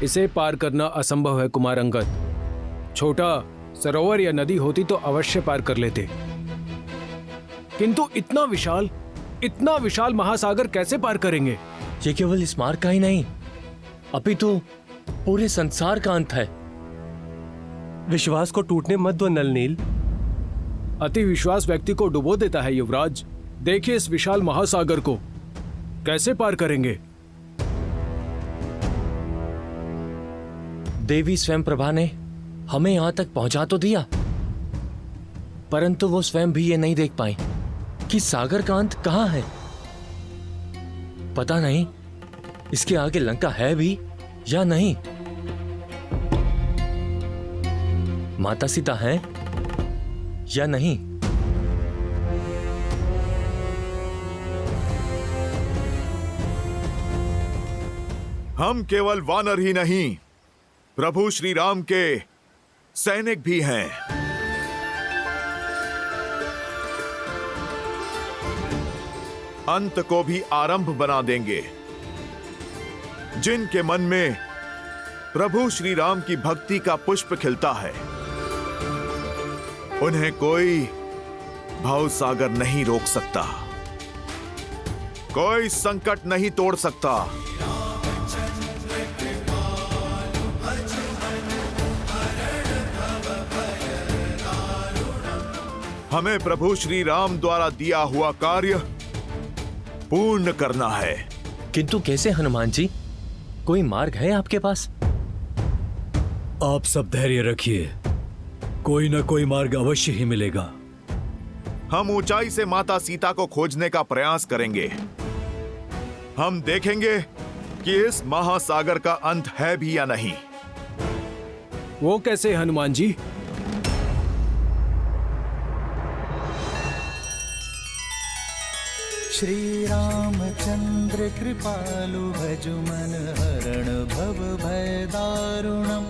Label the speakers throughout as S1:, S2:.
S1: इसे पार करना असंभव है कुमार अंगद। छोटा सरोवर या नदी होती तो अवश्य पार कर लेते, किंतु इतना विशाल महासागर कैसे पार करेंगे?
S2: ये केवल इस मार्ग का ही नहीं, अभी तो पूरे संसार का अंत है।
S3: विश्वास को टूटने मत दो नलनील।
S1: अति विश्वास व्यक्ति को डुबो देता है युवराज। देखिए इस विशाल महासागर को कैसे पार करेंगे?
S2: देवी स्वयं प्रभा ने हमें यहां तक पहुंचा तो दिया, परंतु वो स्वयं भी ये नहीं देख पाई कि सागर का अंत कहां है। पता नहीं इसके आगे लंका है भी या नहीं। माता सीता है या नहीं।
S4: हम केवल वानर ही नहीं, प्रभु श्री राम के सैनिक भी हैं। अंत को भी आरंभ बना देंगे। जिनके मन में प्रभु श्री राम की भक्ति का पुष्प खिलता है, उन्हें कोई भवसागर नहीं रोक सकता, कोई संकट नहीं तोड़ सकता। हमें प्रभु श्री राम द्वारा दिया हुआ कार्य पूर्ण करना है।
S2: किंतु कैसे हनुमान जी? कोई मार्ग है आपके पास?
S5: आप सब धैर्य रखिए, कोई ना कोई मार्ग अवश्य ही मिलेगा।
S4: हम ऊंचाई से माता सीता को खोजने का प्रयास करेंगे। हम देखेंगे कि इस महासागर का अंत है भी या नहीं।
S1: वो कैसे हनुमान जी?
S6: श्री रामचंद्र कृपालु भजु मन हरण भव भय दारुणम।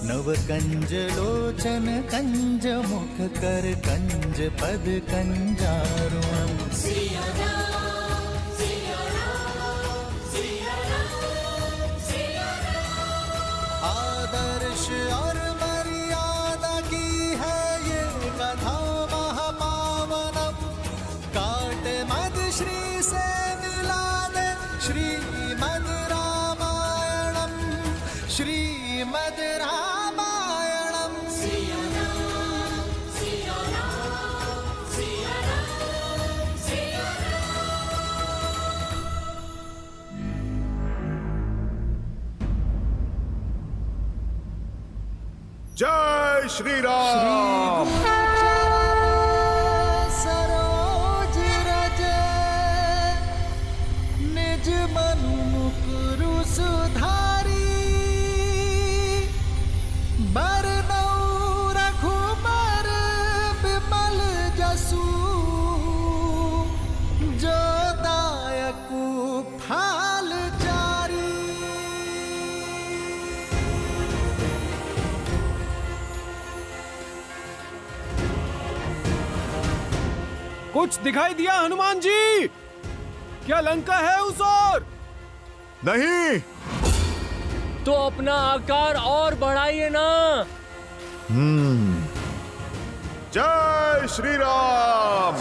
S6: नव कंज लोचन कंज मुख कर कंज पद कंजारुणम। आदर्श और मर्यादा की है ये कथा महापावनम। काट मद श्री से मिला दे श्रीमद रामायणम। श्रीमद रामायणम।
S4: जय श्री राम।
S6: सरोज रज निज मनु मुकुरु सुधारी। बरनउँ रघुबर बिमल जसु। जो दायकु फाल जारी।
S1: कुछ दिखाई दिया हनुमान जी? क्या लंका है उस ओर?
S4: नहीं।
S2: तो अपना आकार और बढ़ाइए ना।
S4: जय श्री राम।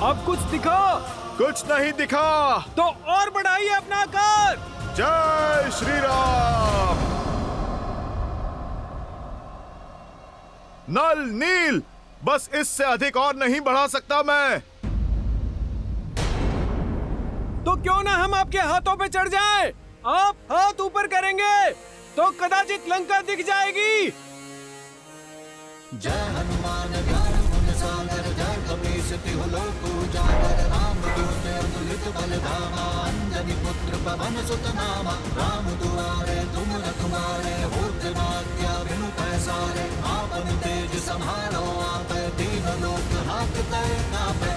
S1: अब कुछ दिखा?
S4: कुछ नहीं दिखा।
S1: तो और बढ़ाइए अपना आकार।
S4: जय श्री राम। नल नील, बस इससे अधिक और नहीं बढ़ा सकता मैं।
S1: तो क्यों ना हम आपके हाथों पे चढ़ जाएं? आप हाथ ऊपर करेंगे तो कदाचित लंका दिख जाएगी।
S6: जय हनुमान ज्ञान गुण सागर। जय कपीस तिहु लोक उजागर। राम दूत अतुलित बल धामा। अंजनी पुत्र पवन सुत नामा। राम दुआरे तुम रखवारे। होत न आज्ञा बिनु पैसारे। आपन तेज समारो आपै। दीन लोक हाथ तय कापै।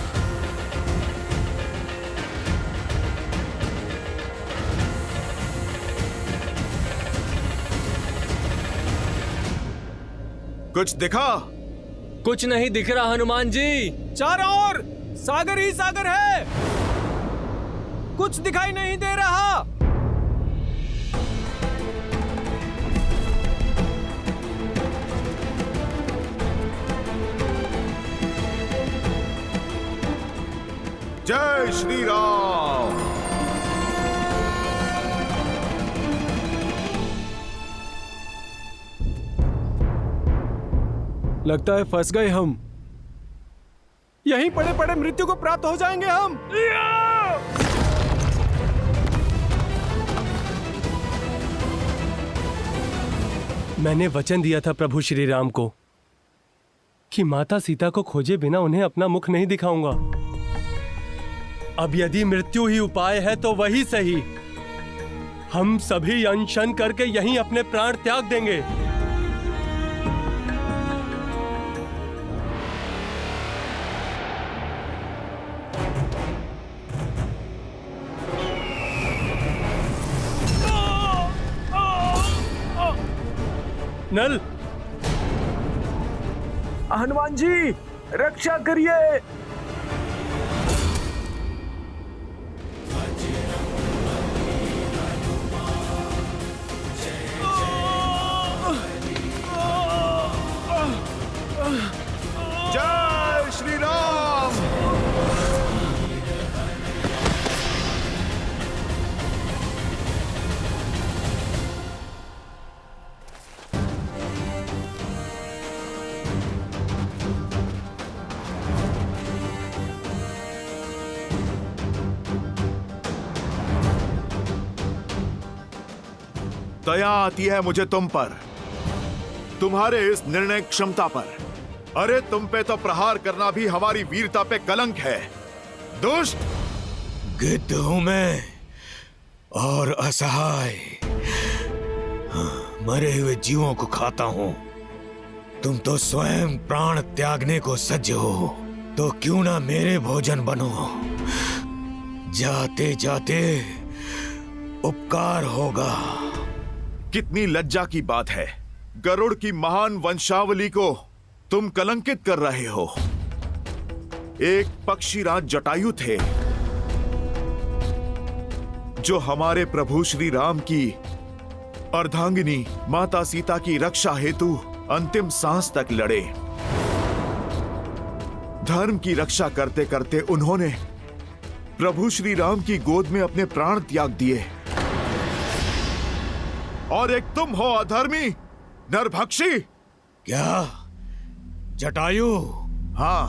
S4: कुछ दिखा?
S2: कुछ नहीं दिख रहा हनुमान जी।
S1: चारों ओर सागर ही सागर है, कुछ दिखाई नहीं दे रहा।
S4: जय श्री राम।
S1: लगता है फंस गए हम, यहीं पड़े पड़े मृत्यु को प्राप्त हो जाएंगे हम।
S3: मैंने वचन दिया था प्रभु श्री राम को कि माता सीता को खोजे बिना उन्हें अपना मुख नहीं दिखाऊंगा। अब यदि मृत्यु ही उपाय है तो वही सही। हम सभी अनशन करके यहीं अपने प्राण त्याग देंगे। नल,
S1: हनुमान जी रक्षा करिए।
S4: जय श्री राम। दया आती है मुझे तुम पर, तुम्हारे इस निर्णय क्षमता पर। अरे तुम पे तो प्रहार करना भी हमारी वीरता पे कलंक है, दुष्ट।
S5: गिद्ध हूं मैं और असहाय, मरे हुए जीवों को खाता हूं। तुम तो स्वयं प्राण त्यागने को सज्ज हो, तो क्यों ना मेरे भोजन बनो। जाते जाते उपकार होगा।
S4: कितनी लज्जा की बात है, गरुड़ की महान वंशावली को तुम कलंकित कर रहे हो। एक पक्षीराज जटायु थे जो हमारे प्रभु श्री राम की अर्धांगिनी माता सीता की रक्षा हेतु अंतिम सांस तक लड़े। धर्म की रक्षा करते करते उन्होंने प्रभु श्री राम की गोद में अपने प्राण त्याग दिए। और एक तुम हो अधर्मी, नरभक्षी।
S5: क्या जटायु?
S4: हाँ,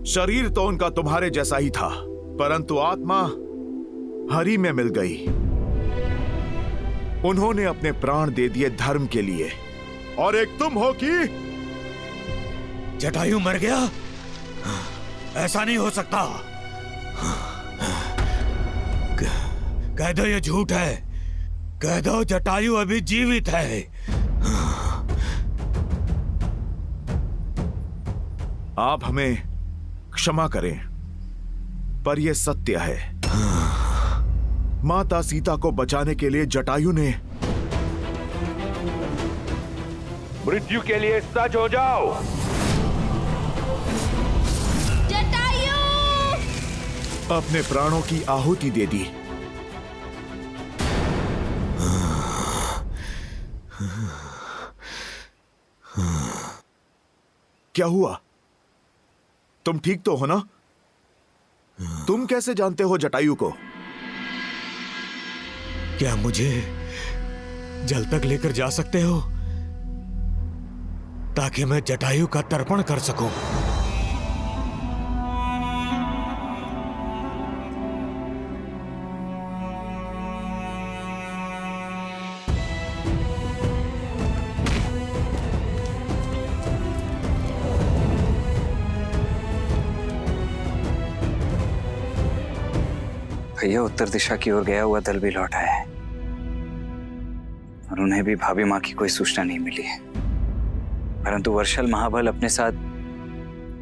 S4: शरीर तो उनका तुम्हारे जैसा ही था, परंतु आत्मा हरि में मिल गई। उन्होंने अपने प्राण दे दिए धर्म के लिए। और एक तुम हो कि
S5: जटायु मर गया? ऐसा नहीं हो सकता। कह दो ये झूठ है, कह दो जटायु अभी जीवित है।
S4: आप हमें क्षमा करें, पर यह सत्य है। माता सीता को बचाने के लिए जटायु ने
S7: मृत्यु के लिए सज हो जाओ।
S8: जटायु!
S4: अपने प्राणों की आहुति दे दी। क्या हुआ? तुम ठीक तो हो ना? तुम कैसे जानते हो जटायु को?
S5: क्या मुझे जल तक लेकर जा सकते हो ताकि मैं जटायु का तर्पण कर सकूं?
S9: भैया उत्तर दिशा की ओर गया हुआ दल भी लौट आया है और उन्हें भी भाभी माँ की कोई सूचना नहीं मिली है। परंतु वर्षल महाबल अपने साथ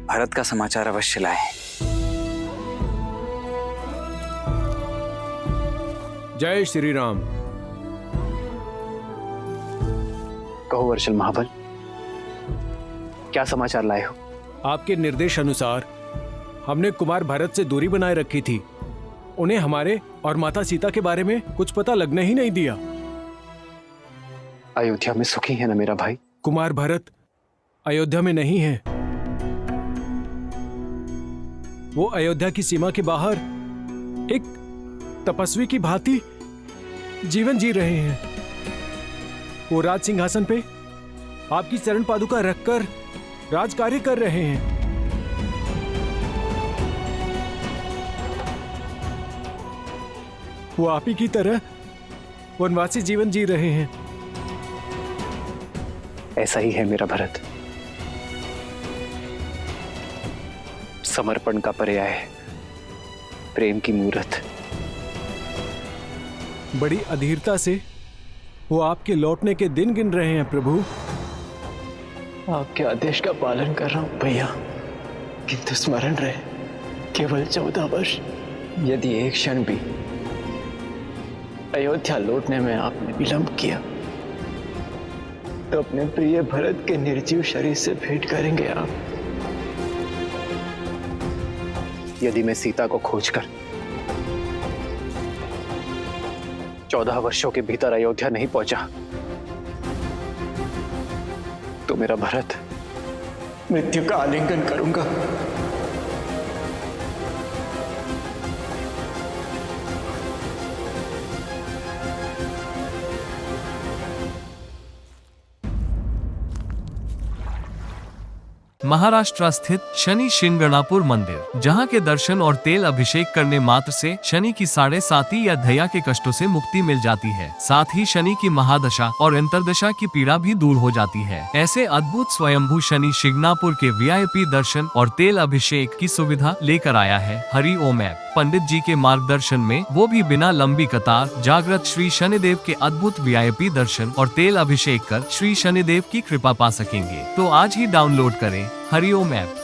S9: भरत का समाचार अवश्य लाए।
S1: जय श्री राम।
S9: कहो वर्षल महाबल। क्या समाचार लाए हो?
S1: आपके निर्देश अनुसार हमने कुमार भरत से दूरी बनाए रखी थी। उन्हें हमारे और माता सीता के बारे में कुछ पता लगने ही नहीं दिया।
S9: अयोध्या में सुखी है ना मेरा भाई?
S1: कुमार भरत अयोध्या में नहीं है। वो अयोध्या की सीमा के बाहर एक तपस्वी की भांति जीवन जी रहे हैं। वो राज सिंहासन पे आपकी चरण पादुका रखकर राज कार्य कर रहे हैं। वो आप ही की तरह वनवासी जीवन जी रहे हैं।
S9: ऐसा ही है मेरा भरत। समर्पण का पर्याय है प्रेम की मूर्त।
S1: बड़ी अधीरता से वो आपके लौटने के दिन गिन रहे हैं प्रभु।
S10: आपके आदेश का पालन कर रहा हूं भैया, किंतु स्मरण रहे केवल 14 वर्ष। यदि एक क्षण भी अयोध्या लौटने में आपने विलंब किया तो अपने प्रिय भरत के निर्जीव शरीर से भेंट करेंगे आप।
S9: यदि मैं सीता को खोजकर 14 वर्षों के भीतर अयोध्या नहीं पहुंचा तो मेरा भरत
S10: मृत्यु का आलिंगन करूंगा।
S11: महाराष्ट्र स्थित शनि शिंगणापुर मंदिर, जहां के दर्शन और तेल अभिषेक करने मात्र से शनि की 7.5 या धैया के कष्टों से मुक्ति मिल जाती है। साथ ही शनि की महादशा और अंतर्दशा की पीड़ा भी दूर हो जाती है। ऐसे अद्भुत स्वयंभू शनि शिंगणापुर के VIP दर्शन और तेल अभिषेक की सुविधा लेकर आया है हरि ओम ऐप। पंडित जी के मार्गदर्शन में, वो भी बिना लंबी कतार, जागृत श्री शनिदेव के अद्भुत VIP दर्शन और तेल अभिषेक कर श्री शनिदेव की कृपा पा सकेंगे। तो आज ही डाउनलोड करें हरि ओम ऐप।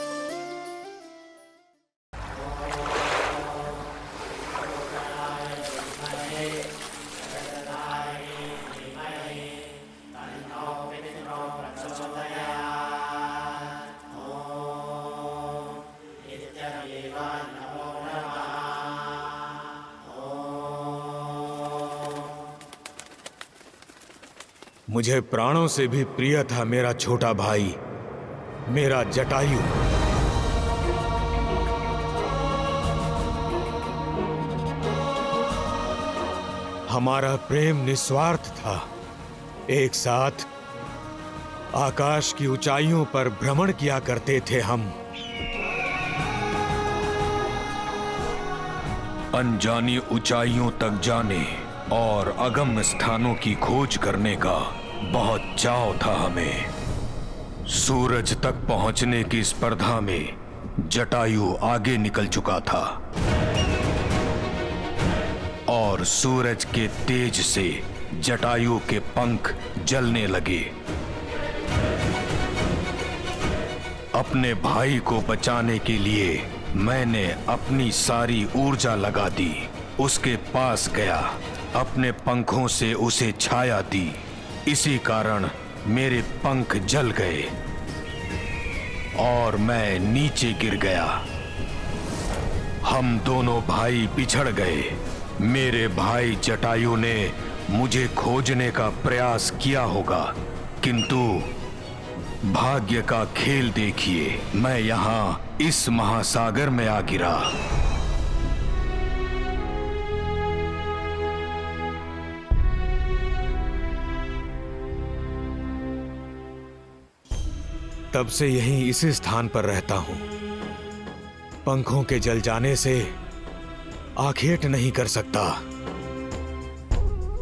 S5: मुझे प्राणों से भी प्रिय था मेरा छोटा भाई, मेरा जटायु। हमारा प्रेम निस्वार्थ था। एक साथ आकाश की ऊंचाइयों पर भ्रमण किया करते थे हम।
S12: अनजानी ऊंचाइयों तक जाने और अगम्य स्थानों की खोज करने का बहुत चाव था हमें। सूरज तक पहुंचने की स्पर्धा में जटायु आगे निकल चुका था और सूरज के तेज से जटायु के पंख जलने लगे। अपने भाई को बचाने के लिए मैंने अपनी सारी ऊर्जा लगा दी। उसके पास गया, अपने पंखों से उसे छाया दी। इसी कारण मेरे पंख जल गए और मैं नीचे गिर गया। हम दोनों भाई बिछड़ गए। मेरे भाई जटायु ने मुझे खोजने का प्रयास किया होगा, किंतु भाग्य का खेल देखिए, मैं यहाँ इस महासागर में आ गिरा।
S5: तब से यहीं इसी स्थान पर रहता हूं। पंखों के जल जाने से आखेट नहीं कर सकता,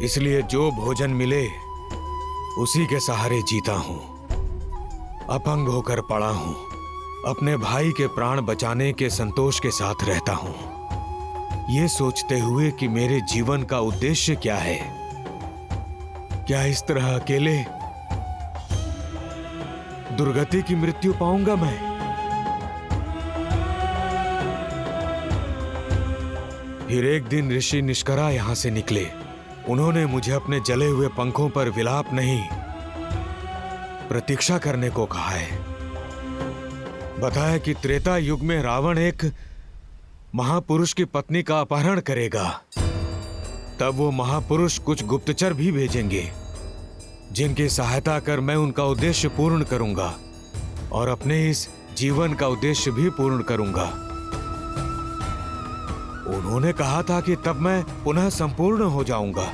S5: इसलिए जो भोजन मिले उसी के सहारे जीता हूं। अपंग होकर पड़ा हूं। अपने भाई के प्राण बचाने के संतोष के साथ रहता हूं, ये सोचते हुए कि मेरे जीवन का उद्देश्य क्या है। क्या इस तरह अकेले दुर्गति की मृत्यु पाऊंगा मैं? फिर एक दिन ऋषि निष्करा यहां से निकले। उन्होंने मुझे अपने जले हुए पंखों पर विलाप नहीं, प्रतीक्षा करने को कहा है। बताया कि त्रेता युग में रावण एक महापुरुष की पत्नी का अपहरण करेगा। तब वो महापुरुष कुछ गुप्तचर भी भेजेंगे जिनकी सहायता कर मैं उनका उद्देश्य पूर्ण करूंगा और अपने इस जीवन का उद्देश्य भी पूर्ण करूंगा। उन्होंने कहा था कि तब मैं पुनः संपूर्ण हो जाऊंगा,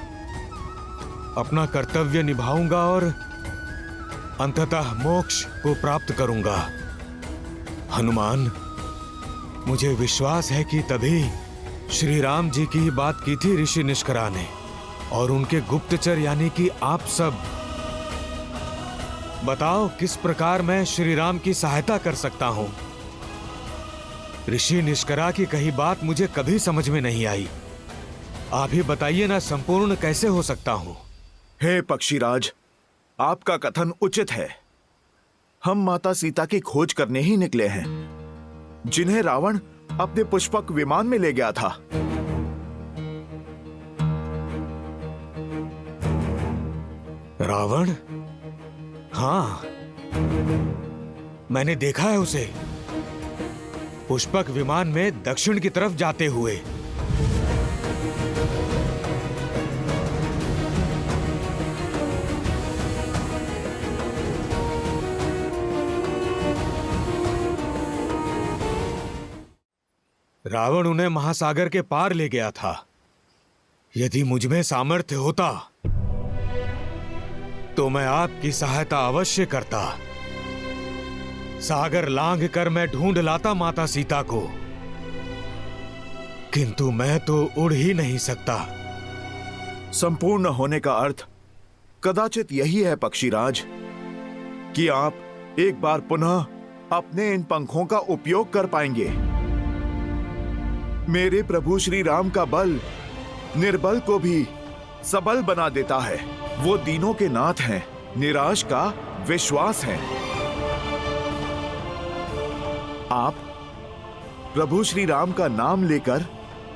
S5: अपना कर्तव्य निभाऊंगा और अंततः मोक्ष को प्राप्त करूंगा। हनुमान, मुझे विश्वास है कि तभी श्री राम जी की ही बात की थी ऋषि निष्करा ने और उनके गुप्तचर यानी कि आप सब। बताओ किस प्रकार मैं श्री राम की सहायता कर सकता हूं। ऋषि निष्करा की कही बात मुझे कभी समझ में नहीं आई। आप ही बताइए ना, संपूर्ण कैसे हो सकता हूं।
S4: हे पक्षीराज, आपका कथन उचित है। हम माता सीता की खोज करने ही निकले हैं, जिन्हें रावण अपने पुष्पक विमान में ले गया था।
S5: रावण? हाँ, मैंने देखा है उसे पुष्पक विमान में दक्षिण की तरफ जाते हुए। रावण उन्हें महासागर के पार ले गया था। यदि मुझमें सामर्थ्य होता तो मैं आपकी सहायता अवश्य करता। सागर लांघ कर मैं ढूंढ लाता माता सीता को, किंतु मैं तो उड़ ही नहीं सकता।
S4: संपूर्ण होने का अर्थ कदाचित यही है पक्षीराज कि आप एक बार पुनः अपने इन पंखों का उपयोग कर पाएंगे। मेरे प्रभु श्री राम का बल निर्बल को भी सबल बना देता है। वो दीनों के नाथ हैं, निराश का विश्वास है। आप प्रभु श्री राम का नाम लेकर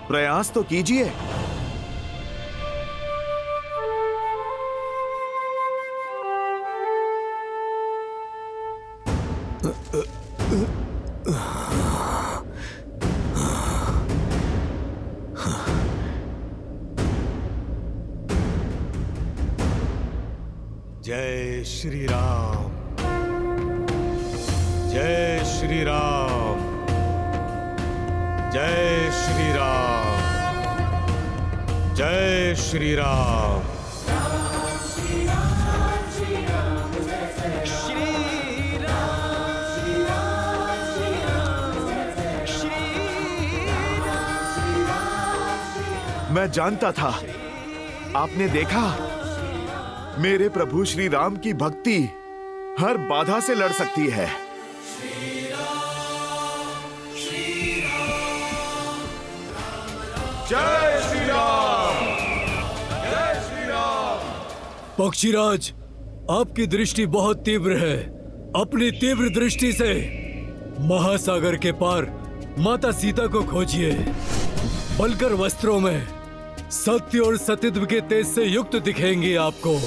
S4: प्रयास तो कीजिए।
S5: जय श्री राम, जय श्री राम, जय श्री राम, जय श्री राम।
S4: मैं जानता था, आपने देखा, मेरे प्रभु श्री राम की भक्ति हर बाधा से लड़ सकती है। जय श्री राम, जय श्री राम।
S1: पक्षीराज, आपकी दृष्टि बहुत तीव्र है। अपनी तीव्र दृष्टि से महासागर के पार माता सीता को खोजिए। बलकर वस्त्रों में सत्य और सतीत्व के तेज से युक्त दिखेंगी आपको।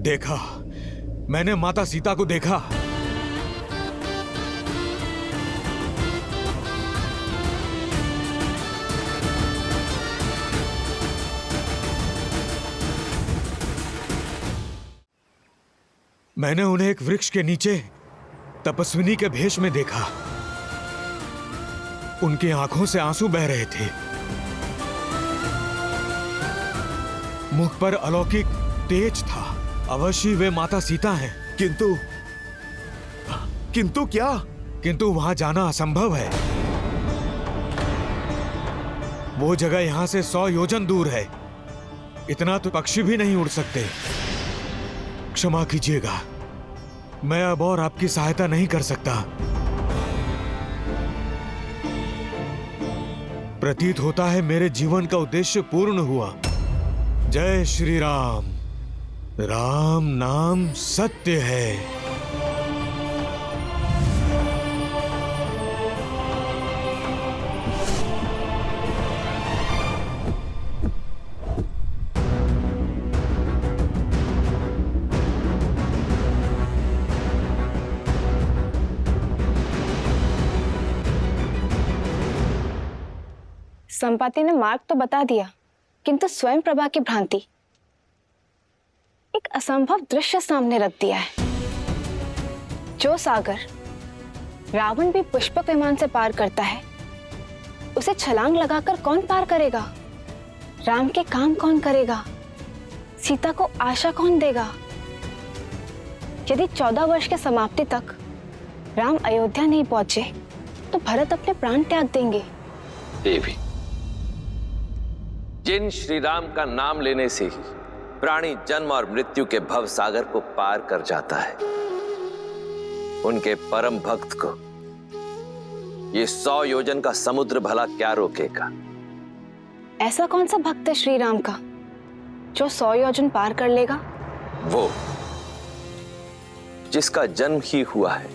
S5: देखा, मैंने माता सीता को देखा। मैंने उन्हें एक वृक्ष के नीचे तपस्विनी के भेष में देखा। उनकी आंखों से आंसू बह रहे थे। मुख पर अलौकिक तेज था। अवश्य वे माता सीता हैं।
S4: किंतु क्या?
S5: किंतु वहां जाना असंभव है। वो जगह यहां से 100 योजन दूर है। इतना तो पक्षी भी नहीं उड़ सकते। क्षमा कीजिएगा, मैं अब और आपकी सहायता नहीं कर सकता। प्रतीत होता है मेरे जीवन का उद्देश्य पूर्ण हुआ। जय श्री राम। राम नाम सत्य है।
S8: संपाति ने मार्ग तो बता दिया, किंतु स्वयं प्रभा की भ्रांति, एक असंभव दृश्य सामने रख दिया है। जो सागर रावण भी पुष्पक विमान से पार करता है, उसे छलांग लगाकर कौन पार करेगा? राम के काम कौन करेगा? सीता को आशा कौन देगा? यदि 14 वर्ष के समाप्ति तक राम अयोध्या नहीं पहुंचे, तो भरत अपने प्राण त्याग देंगे।
S13: देवी, जिन श्री राम का नाम लेने से ही प्राणी जन्म और मृत्यु के भव सागर को पार कर जाता है, उनके परम भक्त को ये 100 योजन का समुद्र भला क्या रोकेगा?
S8: ऐसा कौन सा भक्त है श्री राम का जो 100 योजन पार कर लेगा?
S13: वो जिसका जन्म ही हुआ है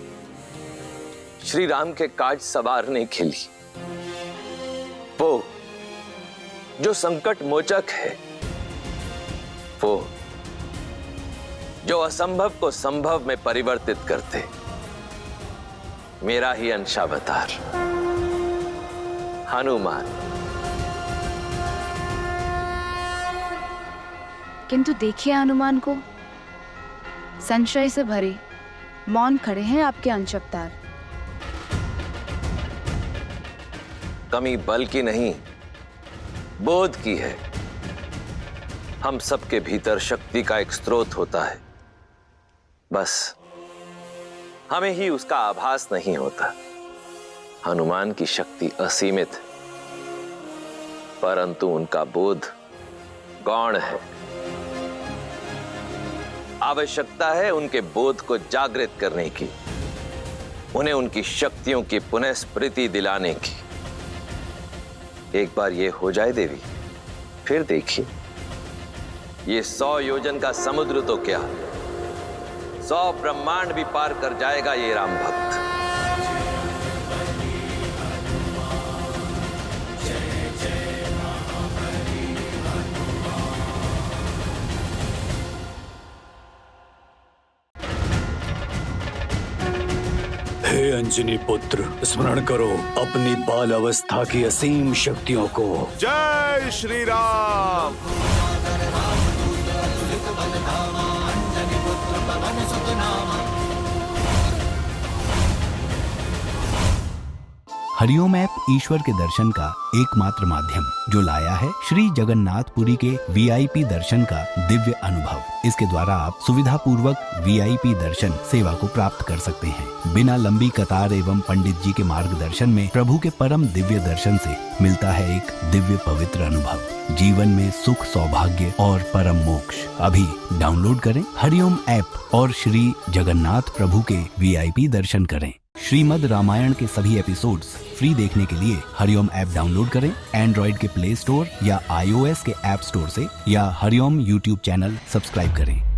S13: श्री राम के काज सवारने के लिए, वो जो संकट मोचक है, वो जो असंभव को संभव में परिवर्तित करते, मेरा ही अंशावतार हनुमान।
S14: किंतु देखिए हनुमान को, संशय से भरे मौन खड़े हैं आपके अंशावतार।
S13: कमी बल की नहीं, बोध की है। हम सबके भीतर शक्ति का एक स्रोत होता है, बस हमें ही उसका आभास नहीं होता। हनुमान की शक्ति असीमित है, परंतु उनका बोध गौण है। आवश्यकता है उनके बोध को जागृत करने की, उन्हें उनकी शक्तियों की पुनः स्मृति दिलाने की। एक बार ये हो जाए देवी, फिर देखिए, ये 100 योजन का समुद्र तो क्या, 100 ब्रह्मांड भी पार कर जाएगा ये राम भक्त।
S15: हे अंजनी पुत्र, स्मरण करो अपनी बाल अवस्था की असीम शक्तियों को।
S4: जय श्री राम।
S16: हरिओम ऐप ईश्वर के दर्शन का एकमात्र माध्यम जो लाया है श्री जगन्नाथपुरी के वीआईपी दर्शन का दिव्य अनुभव। इसके द्वारा आप सुविधा पूर्वक वीआईपी दर्शन सेवा को प्राप्त कर सकते हैं। बिना लंबी कतार एवं पंडित जी के मार्गदर्शन में प्रभु के परम दिव्य दर्शन से मिलता है एक दिव्य पवित्र अनुभव। जीवन में सुख, सौभाग्य और परम मोक्ष। अभी डाउनलोड करें हरिओम ऐप और श्री जगन्नाथ प्रभु के वीआईपी दर्शन करें। श्रीमद् रामायण के सभी एपिसोड्स फ्री देखने के लिए हरिओम ऐप डाउनलोड करें एंड्रॉइड के प्ले स्टोर या iOS के ऐप स्टोर से, या हरिओम यूट्यूब चैनल सब्सक्राइब करें।